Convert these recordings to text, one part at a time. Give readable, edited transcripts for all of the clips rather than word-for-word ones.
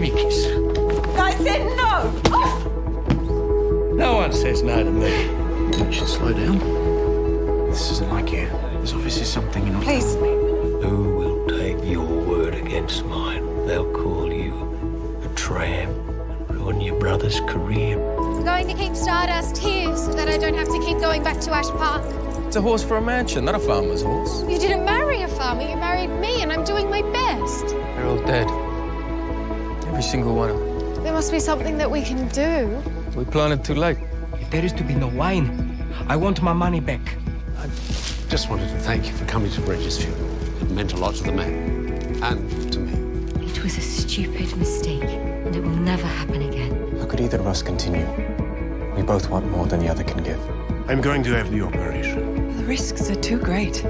me a kiss. I said no! Off! No one says no to me. You should slow down. This isn't like you. There's obviously something you're not Please. telling me. Who will take your word against mine? They'll call you a tramp and ruin your brother's career. I'm going to keep Stardust here so that I don't have to keep going back to Ash Park. It's a horse for a mansion, not a farmer's horse. You didn't marry a farmer, you married me, and I'm doing my best. They're all dead. Every single one of them. There must be something that we can do. We planted too late. If there is to be no wine, I want my money back. I just wanted to thank you for coming to Reggie's funeral. It meant a lot to the man and to me. It was a stupid mistake, and it will never happen again. How could either of us continue? We both want more than the other can give. I'm going to have the operation. The risks are too great. I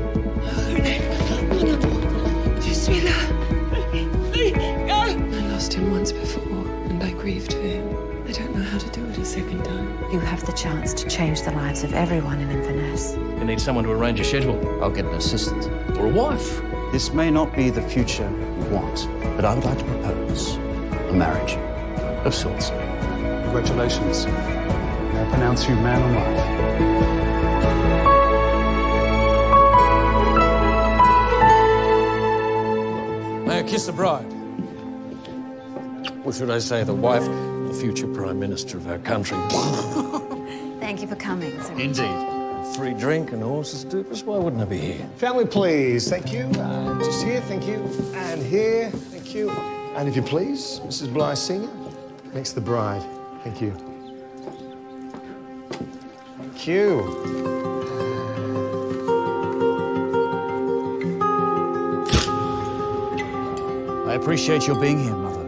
lost him once before, and I grieved for him. I don't know how to do it a second time. You have the chance to change the lives of everyone in Inverness. You need someone to arrange a schedule. I'll get an assistant. Or a wife. This may not be the future you want, but I would like to propose a marriage of sorts. Congratulations. I pronounce you man or wife. May I kiss the bride? Or should I say the wife, the future Prime Minister of our country? Thank you for coming, sir. Indeed. A free drink and a horse's doofus, why wouldn't I be here? Family, please. Thank you. Just here, thank you. And here, thank you. And if you please, Mrs. Bly Sr. Next, the bride. Thank you. Thank you. I appreciate your being here, Mother.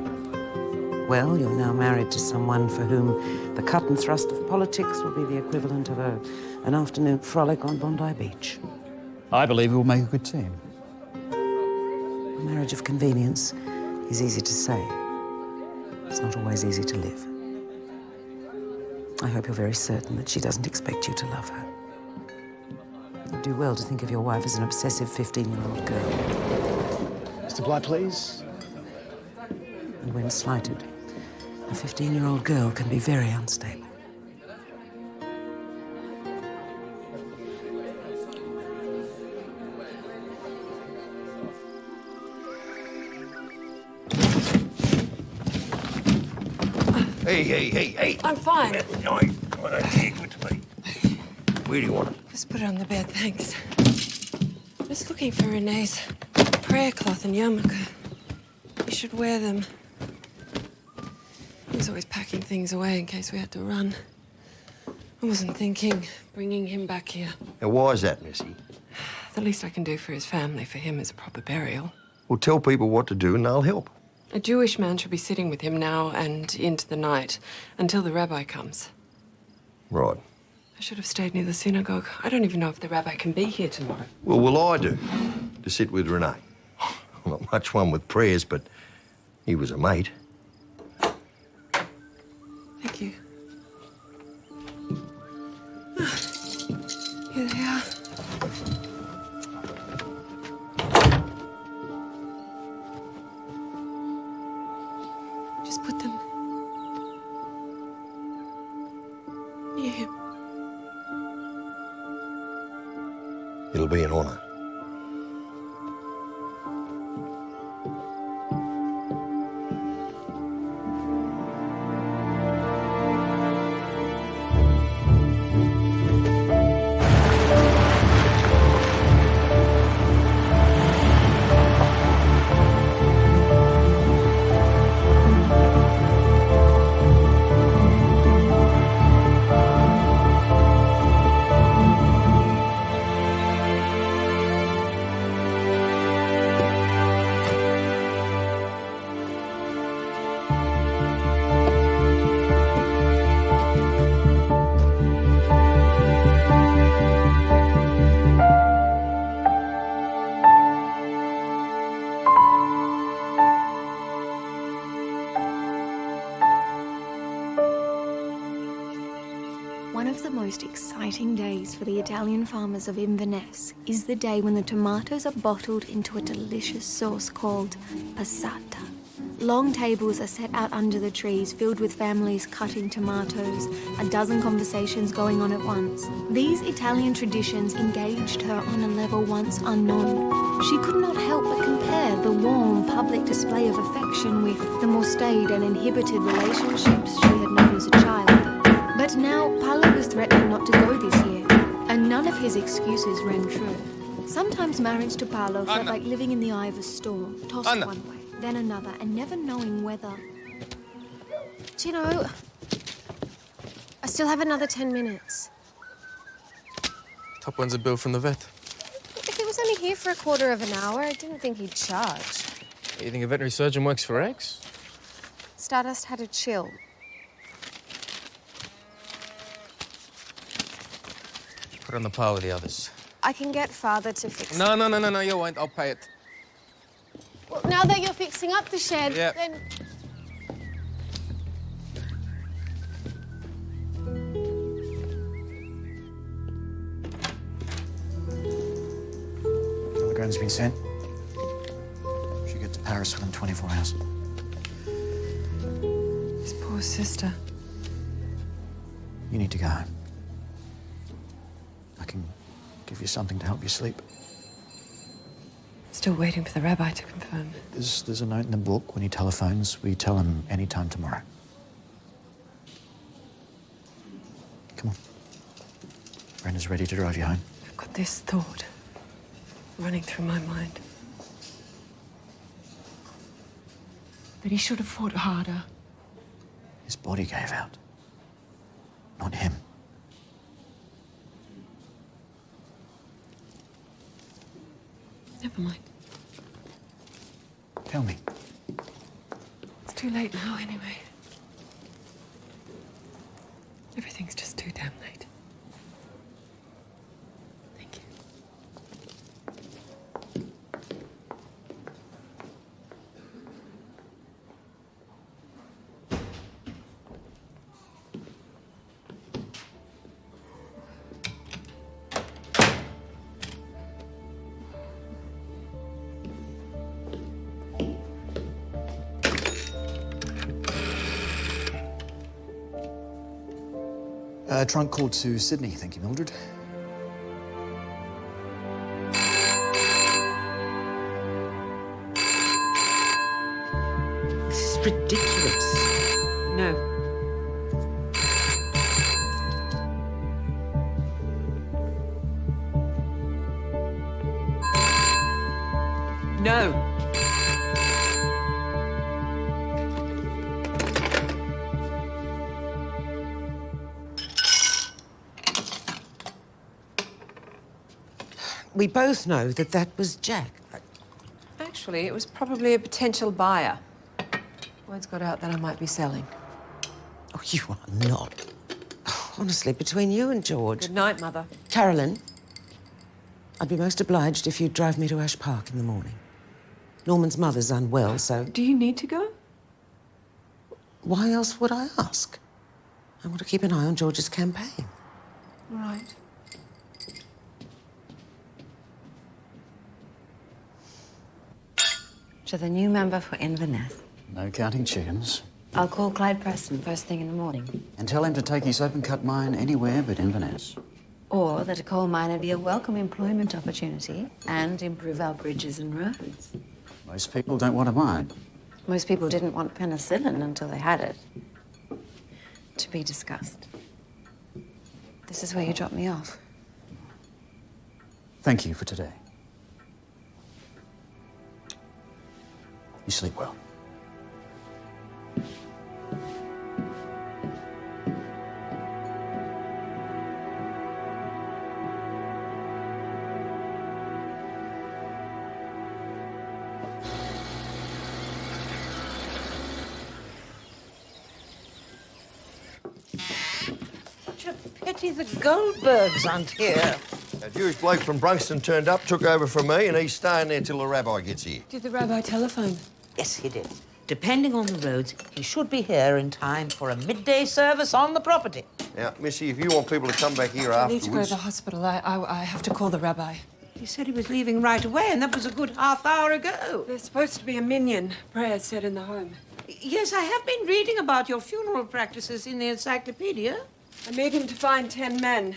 Well, you're now married to someone for whom the cut and thrust of politics will be the equivalent of an afternoon frolic on Bondi Beach. I believe we will make a good team. A marriage of convenience is easy to say. It's not always easy to live. I hope you're very certain that she doesn't expect you to love her. You do well to think of your wife as an obsessive 15-year-old girl. Mr. Bly, please. And when slighted, a 15-year-old girl can be very unstable. Hey. I'm fine. No, give it to me. Where do you want it? Just put it on the bed, thanks. Just looking for Renee's prayer cloth and yarmulke. You should wear them. He was always packing things away in case we had to run. I wasn't thinking bringing him back here. Now, why is that, Missy? The least I can do for his family, for him, is a proper burial. Well, tell people what to do and they'll help. A Jewish man should be sitting with him now and into the night until the rabbi comes. Right. I should have stayed near the synagogue. I don't even know if the rabbi can be here tomorrow. Well, will I do? To sit with Rene. Not much one with prayers, but he was a mate. Thank you. Here they are. Just put them near him. It'll be an honour. One of the most exciting days for the Italian farmers of Inverness is the day when the tomatoes are bottled into a delicious sauce called passata. Long tables are set out under the trees, filled with families cutting tomatoes, a dozen conversations going on at once. These Italian traditions engaged her on a level once unknown. She could not help but compare the warm public display of affection with the more staid and inhibited relationships she had known as a child. But now Paolo was threatening not to go this year, and none of his excuses rang true. Sometimes marriage to Paolo felt like living in the eye of a storm, tossed one way, then another, and never knowing whether... Do you know, I still have another 10 minutes. Top one's a bill from the vet. If he was only here for a quarter of an hour, I didn't think he'd charge. You think a veterinary surgeon works for eggs? Stardust had a chill. Put it on the par with the others. I can get father to fix it. No, you won't. I'll pay it. Well, now that you're fixing up the shed, Yep. then... Telegram's been sent. Should get to Paris within 24 hours. His poor sister. You need to go home. I can give you something to help you sleep. Still waiting for the rabbi to confirm. There's a note in the book. When he telephones, we tell him any time tomorrow. Come on. Brenda's ready to drive you home. I've got this thought running through my mind. That he should have fought harder. His body gave out. Not him. Never mind. Tell me. It's too late now, anyway. Everything's just too damn late. Thank you. Trunk called to Sydney, thank you, Mildred. This is ridiculous. No. No. We both know that that was Jack. Actually, it was probably a potential buyer. Word's got out that I might be selling. Oh, you are not. Honestly, between you and George... Good night, Mother. Carolyn, I'd be most obliged if you'd drive me to Ash Park in the morning. Norman's mother's unwell, so... Do you need to go? Why else would I ask? I want to keep an eye on George's campaign. Right. To the new member for Inverness. No counting chickens. I'll call Clyde Preston first thing in the morning. And tell him to take his open-cut mine anywhere but Inverness. Or that a coal mine would be a welcome employment opportunity and improve our bridges and roads. Most people don't want a mine. Most people didn't want penicillin until they had it. To be discussed. This is where you drop me off. Thank you for today. You sleep well. Such a pity the Goldbergs aren't here. A Jewish bloke from Brunxton turned up, took over from me, and he's staying there till the rabbi gets here. Did the rabbi telephone? Yes, he did. Depending on the roads, he should be here in time for a midday service on the property. Now, Missy, if you want people to come back here I afterwards... need to go to the hospital. I have to call the rabbi. He said he was leaving right away, and that was a good half hour ago. There's supposed to be a minion, prayers said in the home. Yes, I have been reading about your funeral practices in the encyclopedia. I need him to find 10 men.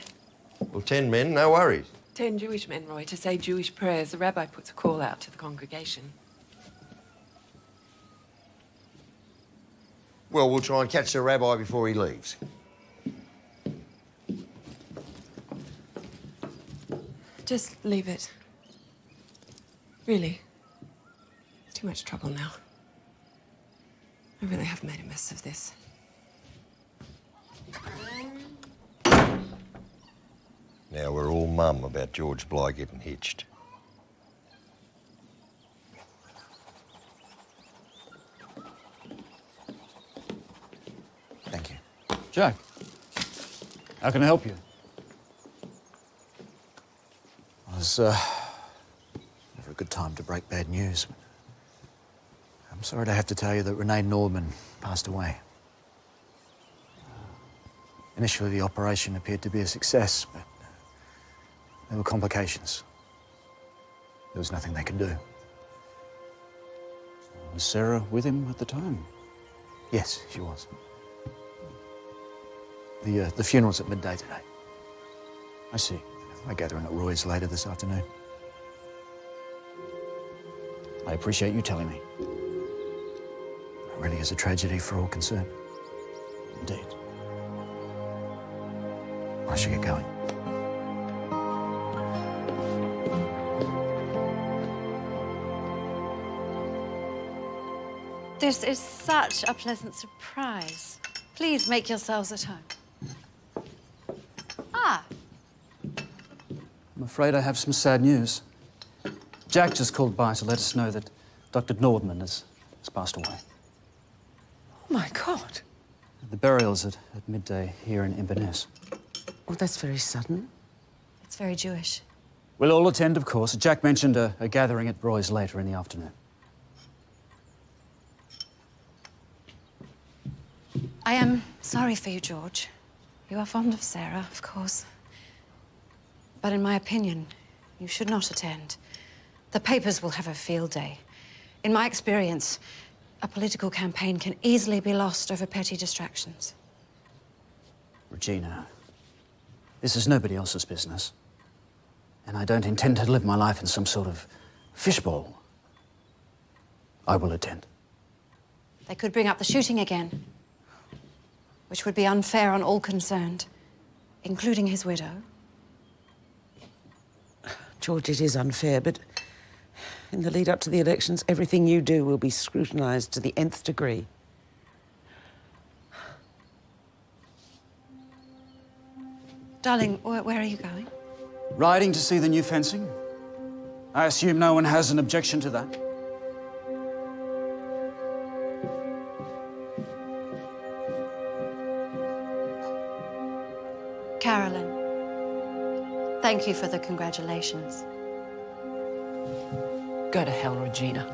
Well, 10 men, no worries. 10 Jewish men, Roy, to say Jewish prayers. The rabbi puts a call out to the congregation. Well, we'll try and catch the rabbi before he leaves. Just leave it. Really. It's too much trouble now. I really have made a mess of this. Now we're all mum about George Bly getting hitched. Thank you. Jack, how can I help you? It was never a good time to break bad news. I'm sorry to have to tell you that Rene Norman passed away. Initially, the operation appeared to be a success, but there were complications. There was nothing they could do. Was Sarah with him at the time? Yes, she was. The funeral's at midday today. I see. I'm gathering at Roy's later this afternoon. I appreciate you telling me. It really is a tragedy for all concerned. Indeed. I should get going. This is such a pleasant surprise. Please make yourselves at home. Ah, I'm afraid I have some sad news. Jack just called by to let us know that Dr. Nordman has passed away. Oh, my God. The burial's at midday here in Inverness. Oh, that's very sudden. it's very Jewish. We'll all attend, of course. Jack mentioned a gathering at Roy's later in the afternoon. I am sorry for you, George. You are fond of Sarah, of course. But in my opinion, you should not attend. The papers will have a field day. In my experience, a political campaign can easily be lost over petty distractions. Regina, this is nobody else's business. And I don't intend to live my life in some sort of fishbowl. I will attend. They could bring up the shooting again, which would be unfair on all concerned, including his widow. George, it is unfair, but in the lead up to the elections, everything you do will be scrutinised to the nth degree. Darling, where are you going? Riding to see the new fencing? I assume no one has an objection to that. Carolyn, thank you for the congratulations. Go to hell, Regina.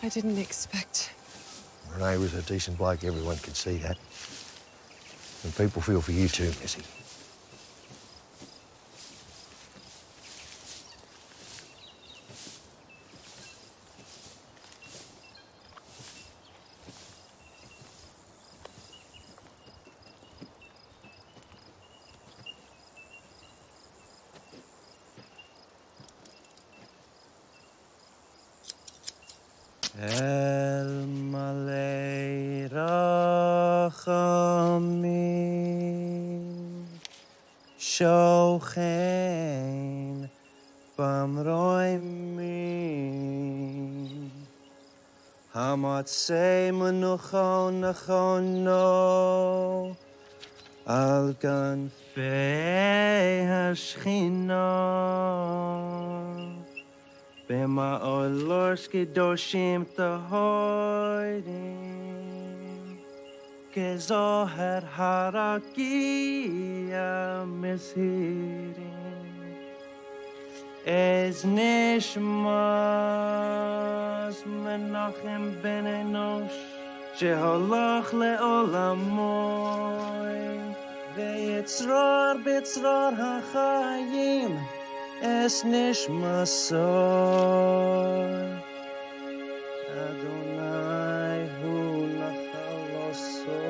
I didn't expect. Rene was a decent bloke, everyone could see that. And people feel for you too, Missy. El malei rachamim shochein bamroimim hamatzei menuchon nachono al ganfei hashchina Bema olorski doshim tahoidim Kezoher harakia mishirim Es nishmas menachem ben enosh sheholach le'olamoy ve'yitzrar b'yitzrar hachayim es nishmasoy Adonai hu nachalosoy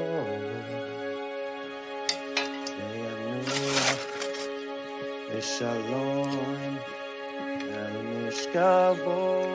ve'yanuach ve'shalom el mishkaboy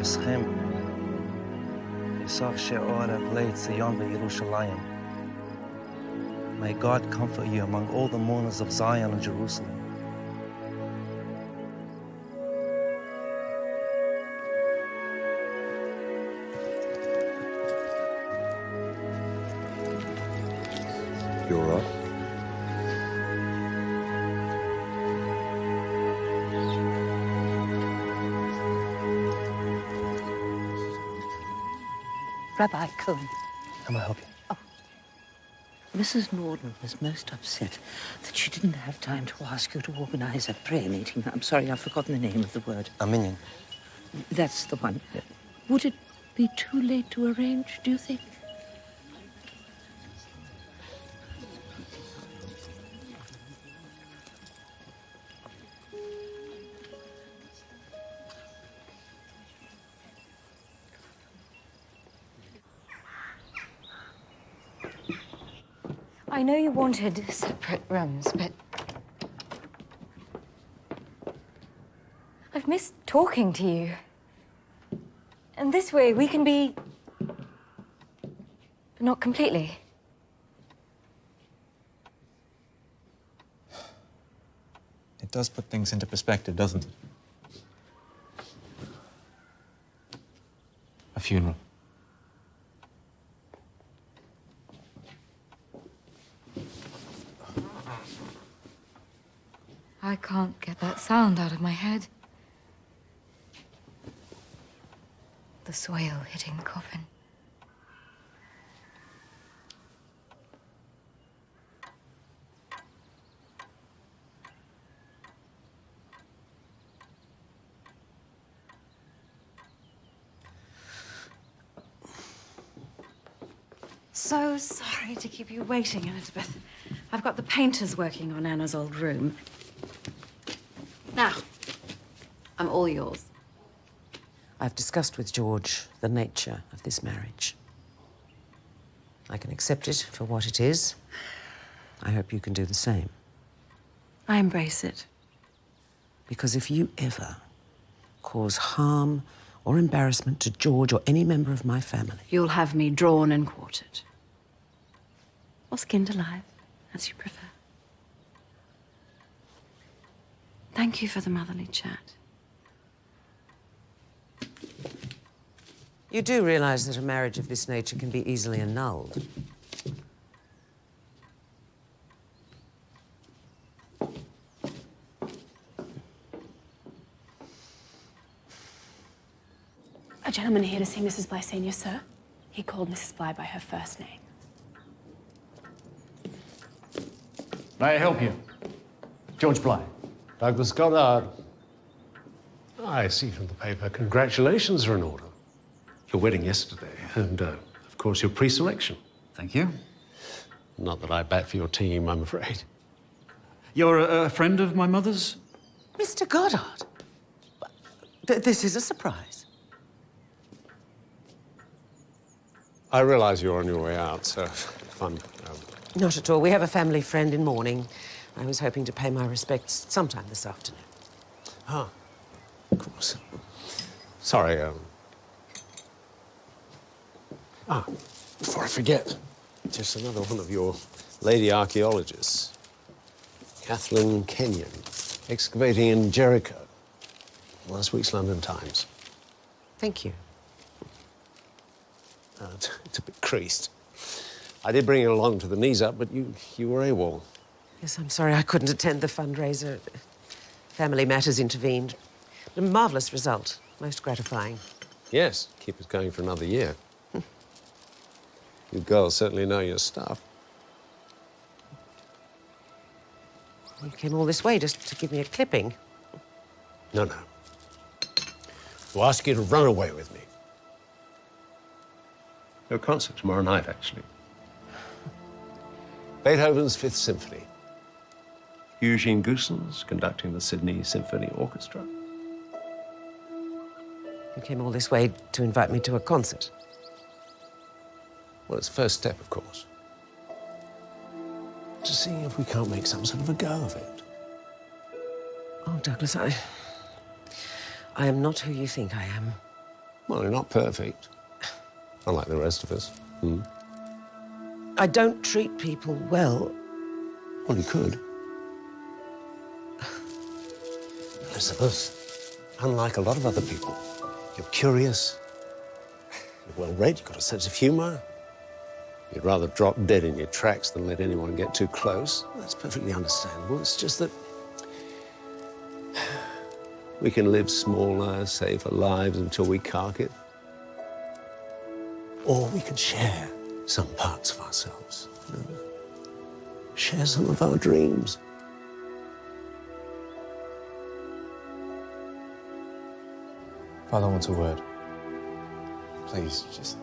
Eschem, Yisach She'or Avleit Zion Yerushalayim. May God comfort you among all the mourners of Zion and Jerusalem. You all right? Rabbi Cohen. How may I help you? Mrs. Norden was most upset that she didn't have time to ask you to organize a prayer meeting. I'm sorry, I've forgotten the name of the word. A minion. That's the one. Would it be too late to arrange, do you think? I know you wanted separate rooms, but I've missed talking to you. And this way we can be... but not completely. It does put things into perspective, doesn't it? A funeral. I can't get that sound out of my head. The soil hitting the coffin. So sorry to keep you waiting, Elizabeth. I've got the painters working on Anna's old room. Now, I'm all yours. I've discussed with George the nature of this marriage. I can accept it for what it is. I hope you can do the same. I embrace it. Because if you ever cause harm or embarrassment to George or any member of my family... You'll have me drawn and quartered. Or skinned alive, as you prefer. Thank you for the motherly chat. You do realize that a marriage of this nature can be easily annulled. A gentleman here to see Mrs. Bly Senior, sir. He called Mrs. Bly by her first name. May I help you? George Bly. Douglas Goddard. I see from the paper congratulations are in order. Your wedding yesterday, and of course your pre-selection. Thank you. Not that I bat for your team, I'm afraid. You're a friend of my mother's? Mr. Goddard, this is a surprise. I realize you're on your way out, so if I'm... Not at all. We have a family friend in Mourning. I was hoping to pay my respects sometime this afternoon. Ah, of course. Sorry, before I forget, just another one of your lady archaeologists. Kathleen Kenyon, excavating in Jericho. Last week's London Times. Thank you. It's a bit creased. I did bring it along to the knees up, but you were AWOL. Yes, I'm sorry I couldn't attend the fundraiser. Family matters intervened. A marvellous result. Most gratifying. Yes, keep us going for another year. You girls certainly know your stuff. You came all this way just to give me a clipping. No. To ask you to run away with me. Your concert tomorrow night, actually. Beethoven's Fifth Symphony. Eugene Goossens conducting the Sydney Symphony Orchestra. You came all this way to invite me to a concert. Well, it's the first step, of course. To see if we can't make some sort of a go of it. Oh, Douglas, I am not who you think I am. Well, you're not perfect. Unlike the rest of us. I don't treat people well. Well, you could. Elizabeth, unlike a lot of other people, you're curious, you're well-read, you've got a sense of humour. You'd rather drop dead in your tracks than let anyone get too close. That's perfectly understandable. It's just that we can live smaller, safer lives until we cark it. Or we can share some parts of ourselves. Share some of our dreams. Father wants a word. Please, just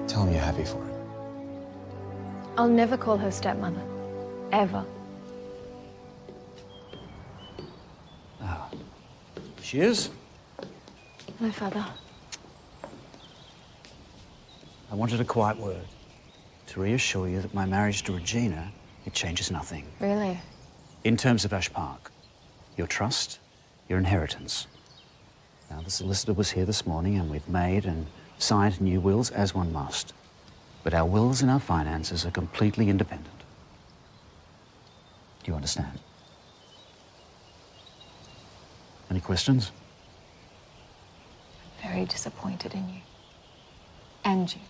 tell him you're happy for him. I'll never call her stepmother. Ever. She is. Hello, Father. I wanted a quiet word to reassure you that my marriage to Regina, it changes nothing. Really? In terms of Ash Park, your trust, your inheritance. Now, the solicitor was here this morning and we've made and signed new wills as one must. But our wills and our finances are completely independent. Do you understand? Any questions? Very disappointed in you. And you.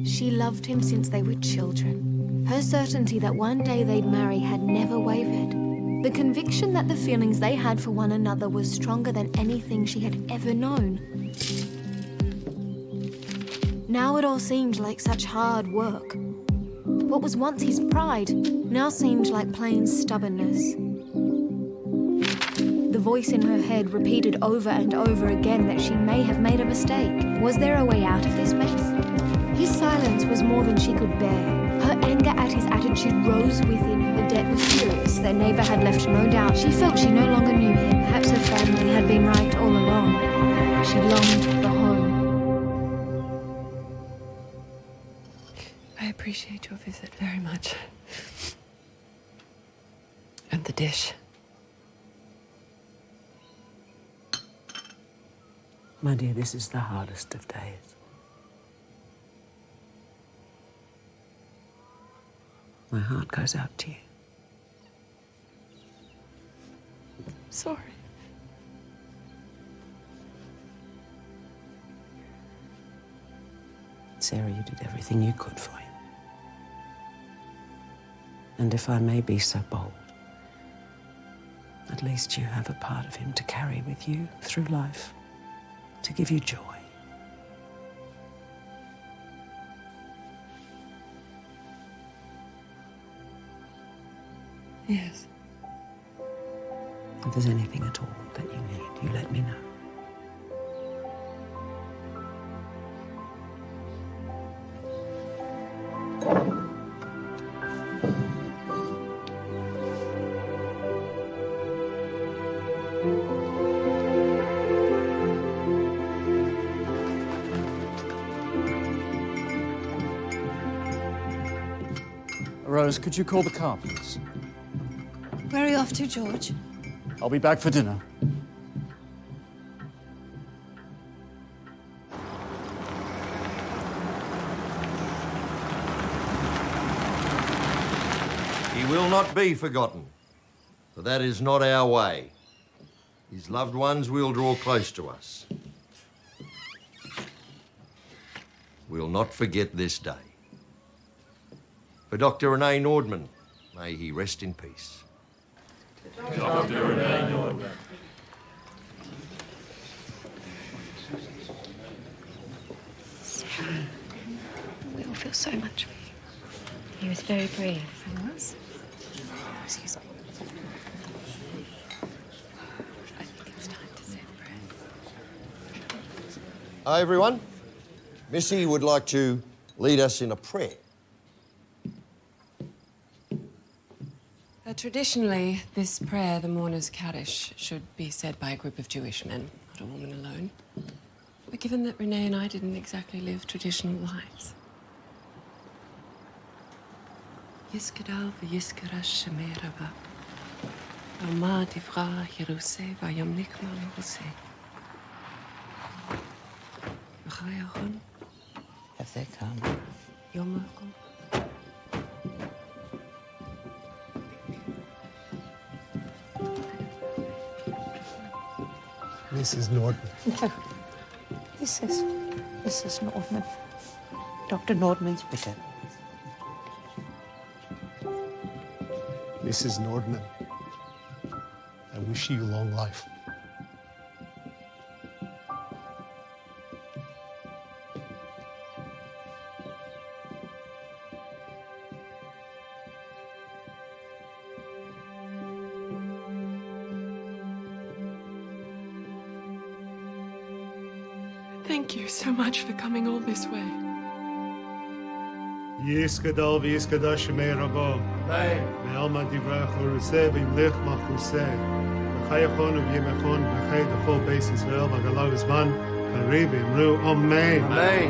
She loved him since they were children. Her certainty that one day they'd marry had never wavered. The conviction that the feelings they had for one another was stronger than anything she had ever known. Now it all seemed like such hard work. What was once his pride now seemed like plain stubbornness. The voice in her head repeated over and over again that she may have made a mistake. Was there a way out of this mess? His silence was more than she could bear. Her anger at his attitude rose within her. Debt was furious. Their neighbour had left no doubt. She felt she no longer knew him. Perhaps her family had been right all along. She longed for home. I appreciate your visit very much. And the dish. My dear, this is the hardest of days. My heart goes out to you. Sorry. Sarah, you did everything you could for him. And if I may be so bold, at least you have a part of him to carry with you through life, to give you joy. Yes. If there's anything at all that you need, you let me know. Rose, could you call the car, please? Where are you off to, George? I'll be back for dinner. He will not be forgotten, for that is not our way. His loved ones will draw close to us. We'll not forget this day. For Dr. Rene Nordman, may he rest in peace. Dr. Rene Nordman. Sarah, we all feel so much for you. He was very brave. He was? Excuse me. I think it's time to say a prayer. Hi, everyone. Missy would like to lead us in a prayer. Traditionally, this prayer, the Mourners' Kadish, should be said by a group of Jewish men, not a woman alone. But given that Rene and I didn't exactly live traditional lives. Yiskadal v'yiskarash shemerava. Alma divra yeruse v'yamnikma l'hose. V'chayachon. Have they come? Yomachon. Mrs. Nordman. No. This is Mrs. Nordman. Dr. Nordman's widow. Mrs. Nordman, I wish you long life. Thank you so much for coming all this way. Yiskadal v'yiskadash shemei rabo. Ve'alma divrei choruseh v'imlich machuseh. V'chayachon v'yimechon v'chay d'chol beis Yisrael v'galav zman kariv v'imru Amen.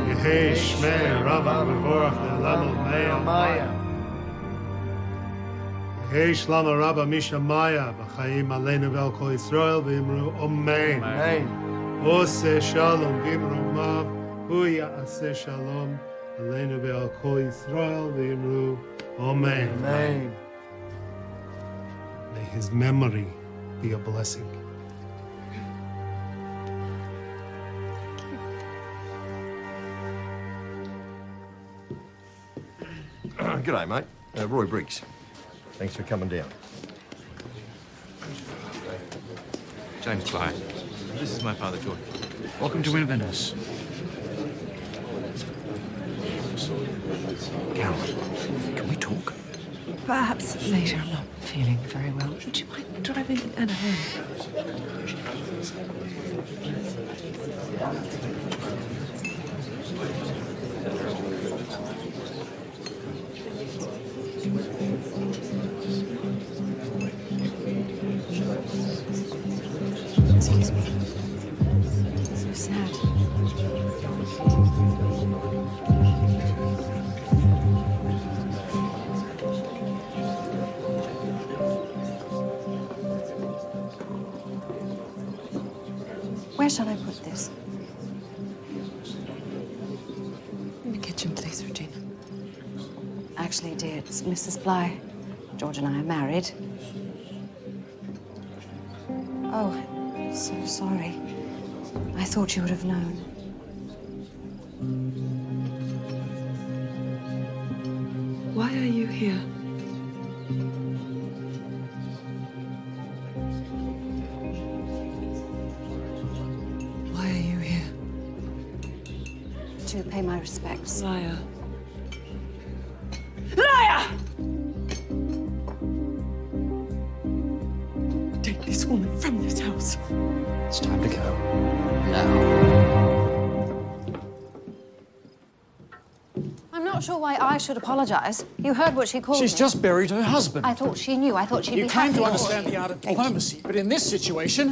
Yehei shmei rabba v'vorach le'elam Amen. Yehei shlama rabba mishamaya v'chayim aleinu v'al kol Yisrael v'imru Amen. Ose shalom v'imru mav hu ya'aseh shalom aleinu v'al kol Yisrael v'imru Amen. Amen. May his memory be a blessing. G'day, mate. Roy Briggs. Thanks for coming down. James Bly. This is my father, George. Welcome to Inverness. Carolyn, can we talk? Perhaps later. I'm not feeling very well. Would you mind driving Anna home? Excuse me. So sad. Where shall I put this? In the kitchen, please, Regina. Actually, dear, it's Mrs. Bly. George and I are married. Oh, so sorry. I thought you would have known. Why are you here? Why are you here? To pay my respects. Liar. Liar! Take this woman to go. I'm not sure why I should apologise. You heard what she called She's me. just buried her husband. I thought she knew. I thought she'd You be claim happy. to understand the art of diplomacy, but in this situation...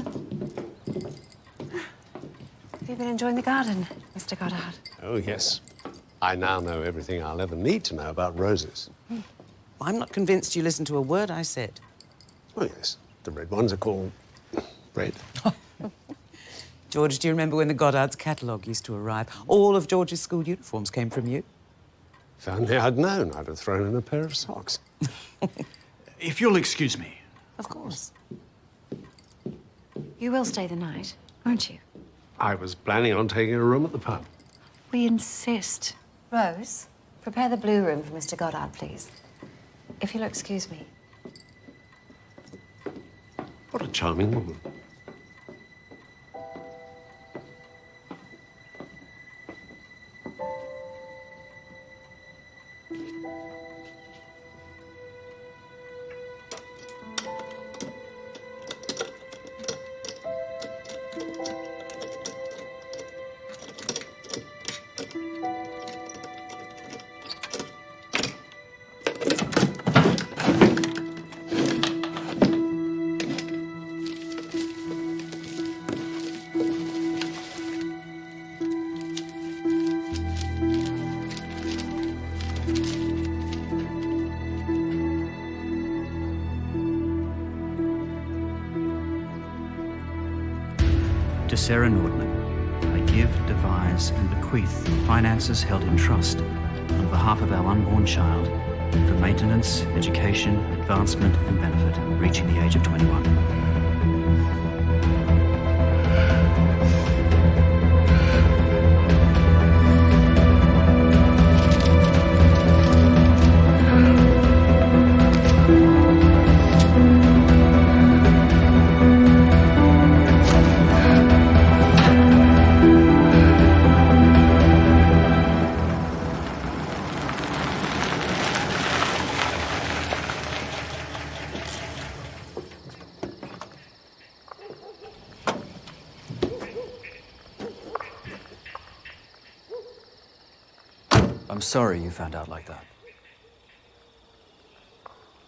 Have you been enjoying the garden, Mr. Goddard? Oh, yes. I now know everything I'll ever need to know about roses. I'm not convinced you listened to a word I said. Oh, yes. The red ones are called red. George, do you remember when the Goddard's catalogue used to arrive? All of George's school uniforms came from you. If only I'd known, I'd have thrown in a pair of socks. If you'll excuse me. Of course. You will stay the night, won't you? I was planning on taking a room at the pub. We insist. Rose, prepare the blue room for Mr. Goddard, please. If you'll excuse me. What a charming woman. To Sarah Nordman, I give, devise and bequeath finances held in trust on behalf of our unborn child for maintenance, education, advancement and benefit reaching the age of 21. I'm sorry you found out like that.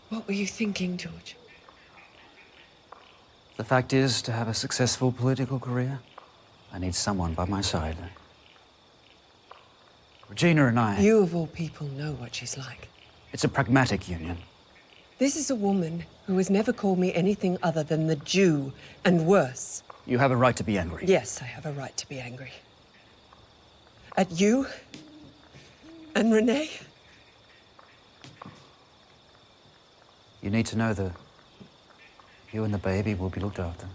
What were you thinking, George? The fact is, to have a successful political career, I need someone by my side. Regina and I... You, of all people, know what she's like. It's a pragmatic union. This is a woman who has never called me anything other than the Jew, and worse. You have a right to be angry. Yes, I have a right to be angry. At you and Rene. You need to know that you and the baby will be looked after.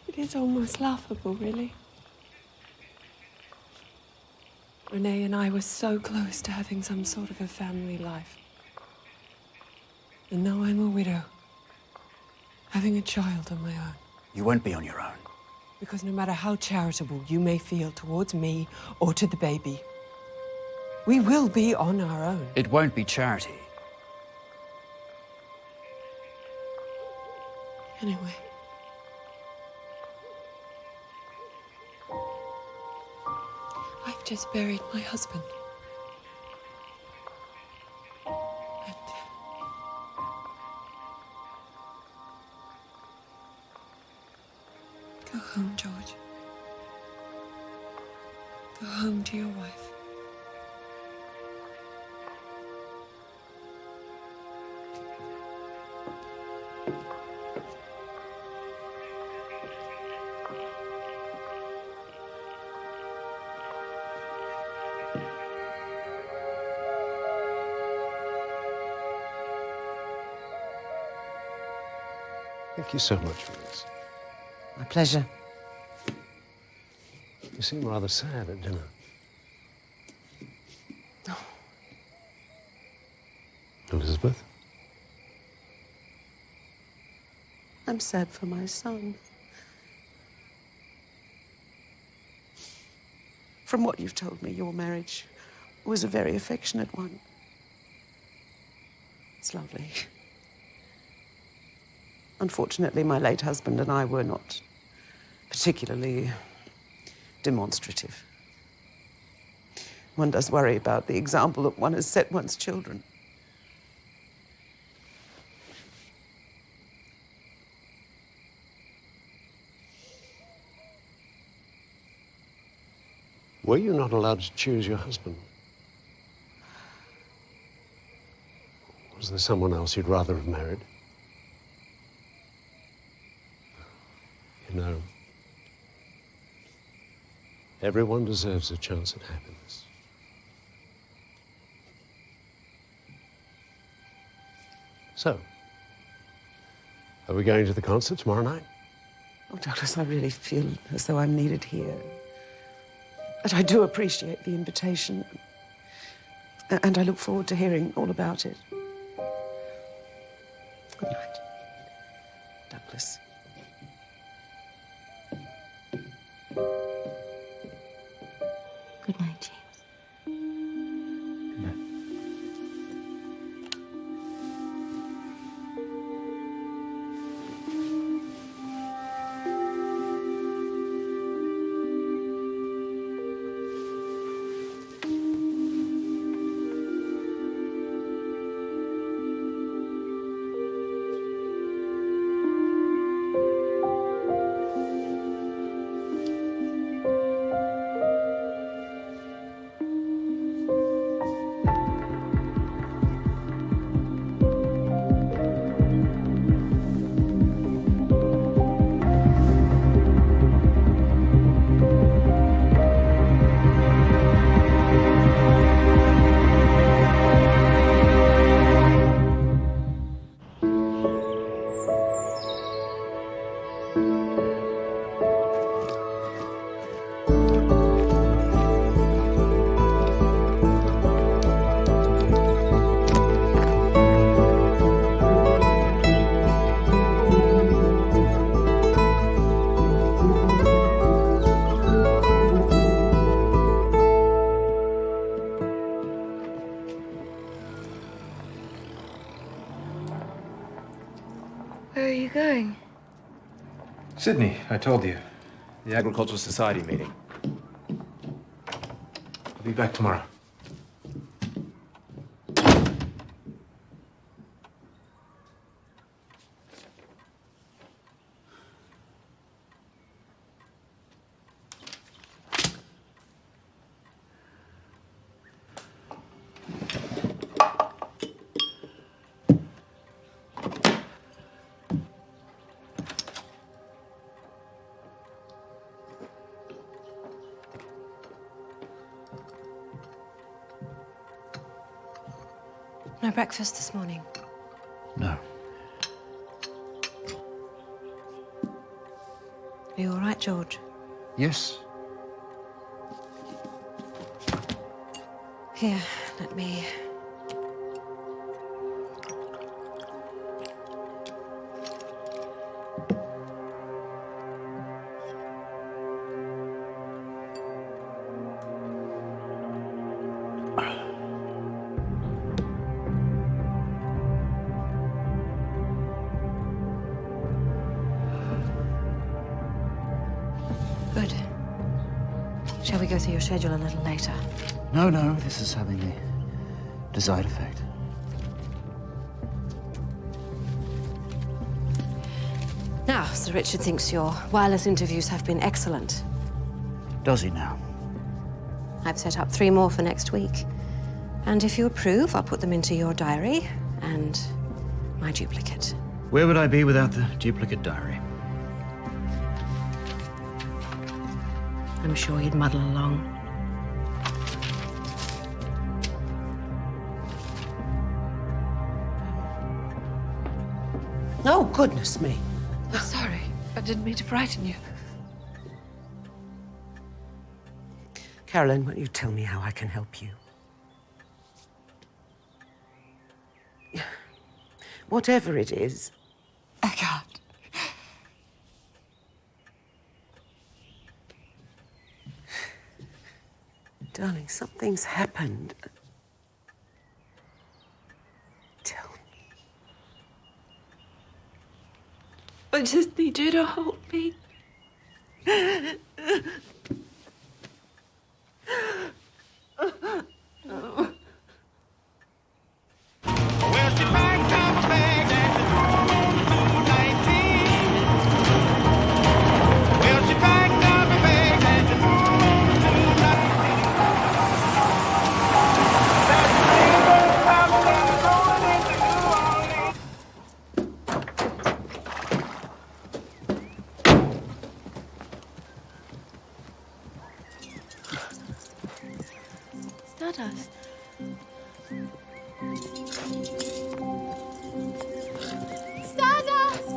It is almost laughable, really. Rene and I were so close to having some sort of a family life. And now I'm a widow, having a child on my own. You won't be on your own. Because no matter how charitable you may feel towards me or to the baby, we will be on our own. It won't be charity. Anyway. I've just buried my husband. And go home, George. Go home to your wife. Thank you so much for this. My pleasure. You seem rather sad at dinner. Elizabeth? I'm sad for my son. From what you've told me, your marriage was a very affectionate one. It's lovely. Unfortunately, my late husband and I were not particularly demonstrative. One does worry about the example that one has set one's children. Were you not allowed to choose your husband? Was there someone else you'd rather have married? You know, everyone deserves a chance at happiness. So, are we going to the concert tomorrow night? Oh, Douglas, I really feel as though I'm needed here. But I do appreciate the invitation. And I look forward to hearing all about it. Good night, Douglas. Good night, James. Where are you going? Sydney, I told you. The Agricultural Society meeting. I'll be back tomorrow. No breakfast this morning? No. Are you all right, George? Yes. Here, let me... Good. Shall we go through your schedule a little later? No, no, this is having the desired effect. Now, Sir Richard thinks your wireless interviews have been excellent. Does he now? I've set up 3 more for next week. And if you approve, I'll put them into your diary and my duplicate. Where would I be without the duplicate diary? I'm sure you'd muddle along. Oh, goodness me. I'm sorry. I didn't mean to frighten you. Carolyn, won't you tell me how I can help you? Whatever it is. I can't. Darling, something's happened. Tell me. I just need you to hold me. Stardust. Stardust!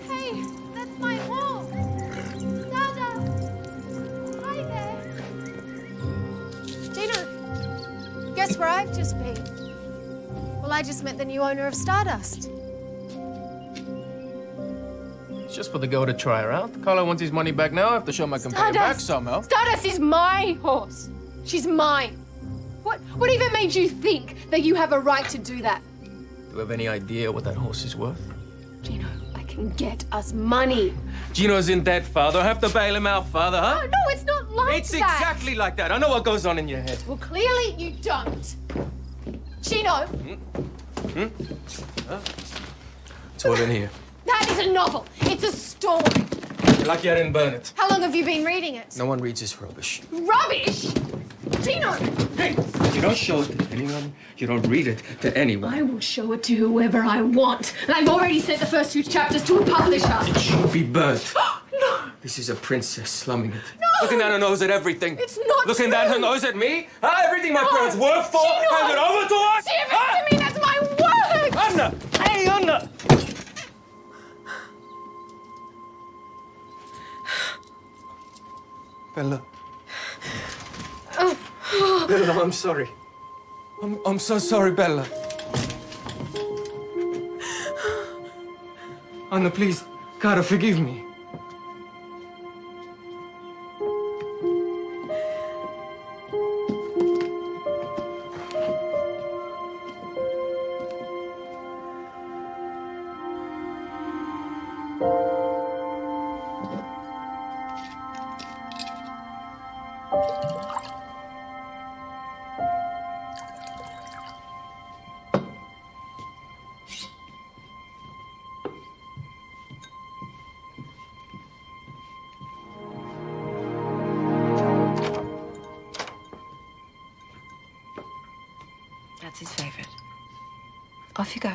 Hey, that's my horse! Stardust! Hi there! Gina, guess where I've just been? Well, I just met the new owner of Stardust. It's just for the girl to try her out. Carlo wants his money back now. I have to show him I can pay him back somehow. Stardust is my horse. She's mine. What even made you think that you have a right to do that? Do you have any idea what that horse is worth? Gino, I can get us money. Gino's in debt, father. I have to bail him out, father, huh? No, it's not like It's that. exactly like that. I know what goes on in your head. Well, clearly you don't. Gino, Huh? It's all in here. that is a novel. It's a story. You're lucky I didn't burn it. How long have you been reading it? No one reads this rubbish. Rubbish! Gino! Hey, you don't show it to anyone. You don't read it to anyone. I will show it to whoever I want. And I've already sent the first 2 chapters to a publisher. It should be burnt. No! This is a princess slumming it. No! Looking down her nose at everything. It's not Looking true. down her nose at me. Huh? Everything my parents worked for. Gino! Handed over to us. Give it to me! That's my word! Anna! Hey, Anna! Bella. Bella, I'm sorry. I'm so sorry, Bella. Anna, please, Cara, forgive me. That's his favorite. Off you go.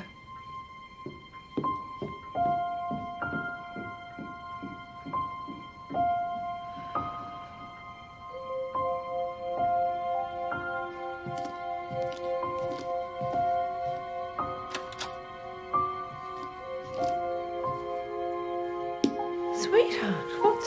Sweetheart, what?